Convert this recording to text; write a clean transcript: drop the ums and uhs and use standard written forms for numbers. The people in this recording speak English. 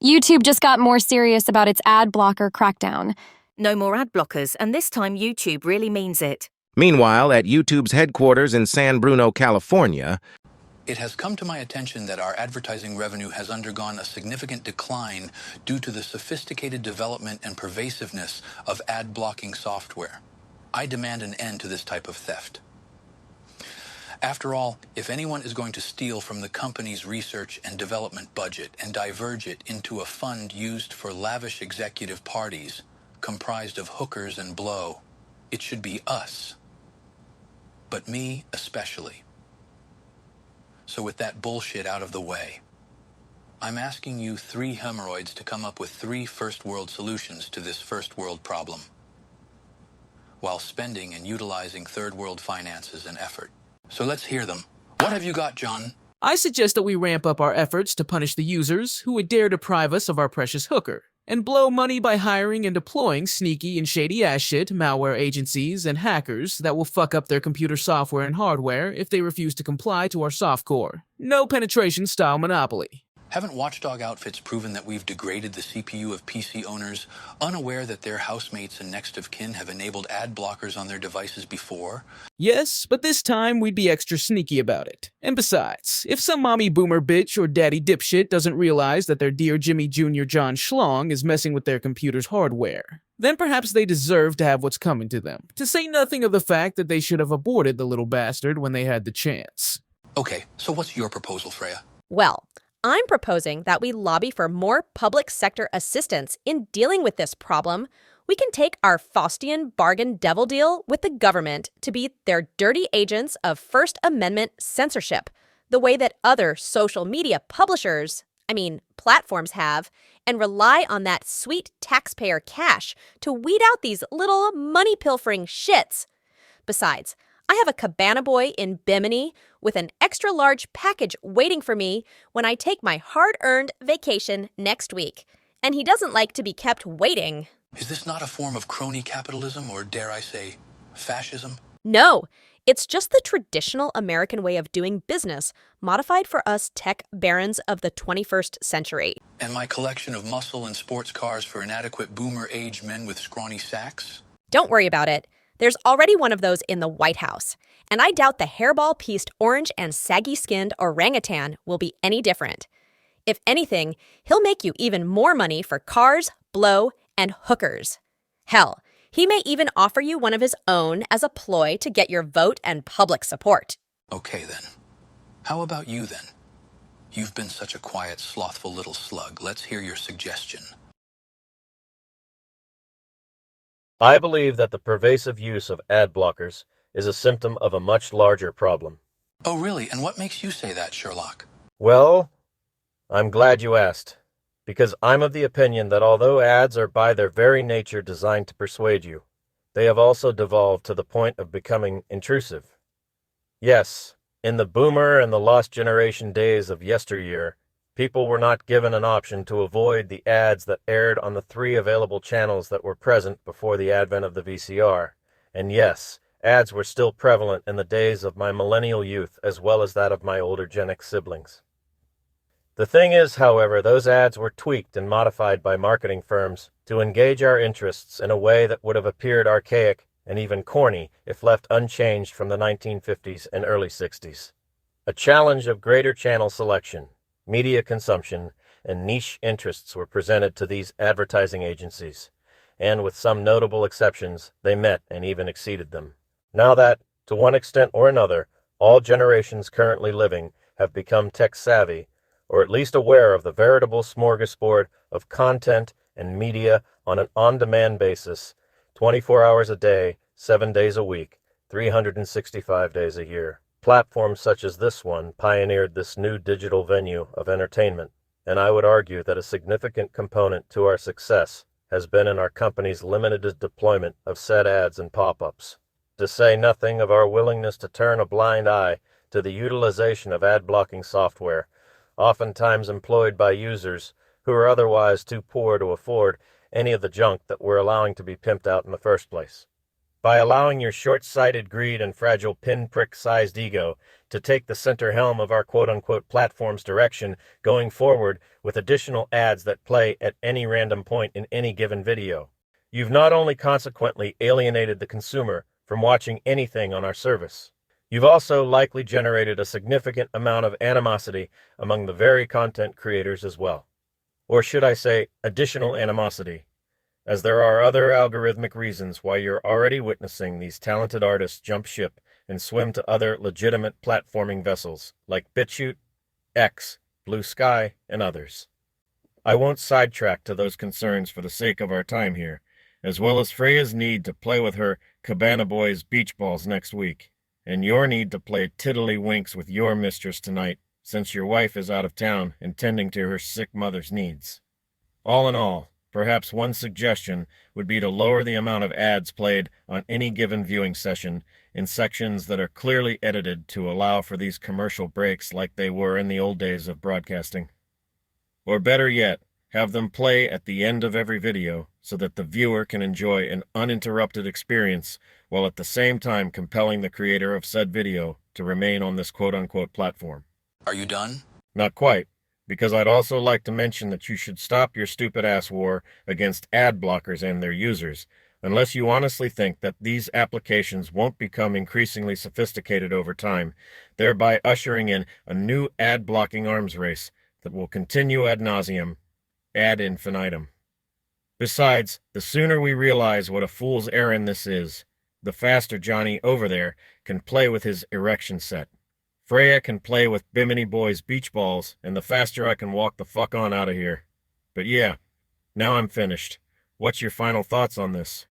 YouTube just got more serious about its ad blocker crackdown. No more ad blockers, and this time YouTube really means it. Meanwhile, at YouTube's headquarters in San Bruno, California, it has come to my attention that our advertising revenue has undergone a significant decline due to the sophisticated development and pervasiveness of ad blocking software. I demand an end to this type of theft. After all, if anyone is going to steal from the company's research and development budget and diverge it into a fund used for lavish executive parties comprised of hookers and blow, it should be us. But me especially. So with that bullshit out of the way, I'm asking you 3 hemorrhoids to come up with 3 first-world solutions to this first-world problem, while spending and utilizing third-world finances and effort. So let's hear them. What have you got, John? I suggest that we ramp up our efforts to punish the users who would dare deprive us of our precious hooker, and blow money by hiring and deploying sneaky and shady-ass shit malware agencies and hackers that will fuck up their computer software and hardware if they refuse to comply to our softcore. No penetration-style monopoly. Haven't watchdog outfits proven that we've degraded the CPU of PC owners, unaware that their housemates and next of kin have enabled ad blockers on their devices before? Yes, but this time we'd be extra sneaky about it. And besides, if some mommy boomer bitch or daddy dipshit doesn't realize that their dear Jimmy Jr. John Schlong is messing with their computer's hardware, then perhaps they deserve to have what's coming to them, to say nothing of the fact that they should have aborted the little bastard when they had the chance. Okay, so what's your proposal, Freya? Well, I'm proposing that we lobby for more public sector assistance in dealing with this problem. We can take our Faustian bargain devil deal with the government to be their dirty agents of First Amendment censorship, the way that other social media platforms have, and rely on that sweet taxpayer cash to weed out these little money-pilfering shits. Besides, I have a cabana boy in Bimini with an extra-large package waiting for me when I take my hard-earned vacation next week, and he doesn't like to be kept waiting. Is this not a form of crony capitalism, or dare I say, fascism? No, it's just the traditional American way of doing business, modified for us tech barons of the 21st century. And my collection of muscle and sports cars for inadequate boomer-age men with scrawny sacks? Don't worry about it. There's already one of those in the White House, and I doubt the hairball-pieced orange and saggy-skinned orangutan will be any different. If anything, he'll make you even more money for cars, blow, and hookers. Hell, he may even offer you one of his own as a ploy to get your vote and public support. Okay, then. How about you, then? You've been such a quiet, slothful little slug. Let's hear your suggestion. I believe that the pervasive use of ad blockers is a symptom of a much larger problem. Oh, really? And what makes you say that, Sherlock? Well, I'm glad you asked, because I'm of the opinion that although ads are by their very nature designed to persuade you, they have also devolved to the point of becoming intrusive. Yes, in the boomer and the lost generation days of yesteryear, people were not given an option to avoid the ads that aired on the 3 available channels that were present before the advent of the VCR. And yes, ads were still prevalent in the days of my millennial youth as well as that of my older Gen X siblings. The thing is, however, those ads were tweaked and modified by marketing firms to engage our interests in a way that would have appeared archaic and even corny if left unchanged from the 1950s and early 60s. A challenge of greater channel selection, media consumption, and niche interests were presented to these advertising agencies, and with some notable exceptions, they met and even exceeded them. Now that, to one extent or another, all generations currently living have become tech-savvy, or at least aware of the veritable smorgasbord of content and media on an on-demand basis, 24 hours a day, 7 days a week, 365 days a year. Platforms such as this one pioneered this new digital venue of entertainment, and I would argue that a significant component to our success has been in our company's limited deployment of said ads and pop-ups, to say nothing of our willingness to turn a blind eye to the utilization of ad-blocking software, oftentimes employed by users who are otherwise too poor to afford any of the junk that we're allowing to be pimped out in the first place. By allowing your short-sighted greed and fragile pinprick-sized ego to take the center helm of our quote-unquote platform's direction going forward with additional ads that play at any random point in any given video, you've not only consequently alienated the consumer from watching anything on our service, you've also likely generated a significant amount of animosity among the very content creators as well. Or should I say, additional animosity, as there are other algorithmic reasons why you're already witnessing these talented artists jump ship and swim to other legitimate platforming vessels like BitChute, X, Blue Sky, and others. I won't sidetrack to those concerns for the sake of our time here, as well as Freya's need to play with her Cabana Boys beach balls next week, and your need to play tiddlywinks with your mistress tonight, since your wife is out of town and tending to her sick mother's needs. All in all, perhaps one suggestion would be to lower the amount of ads played on any given viewing session in sections that are clearly edited to allow for these commercial breaks like they were in the old days of broadcasting. Or better yet, have them play at the end of every video so that the viewer can enjoy an uninterrupted experience while at the same time compelling the creator of said video to remain on this quote-unquote platform. Are you done? Not quite, because I'd also like to mention that you should stop your stupid-ass war against ad blockers and their users, unless you honestly think that these applications won't become increasingly sophisticated over time, thereby ushering in a new ad-blocking arms race that will continue ad nauseum, ad infinitum. Besides, the sooner we realize what a fool's errand this is, the faster Johnny over there can play with his erection set. Freya can play with Bimini Boy's beach balls, and the faster I can walk the fuck on out of here. But yeah, now I'm finished. What's your final thoughts on this?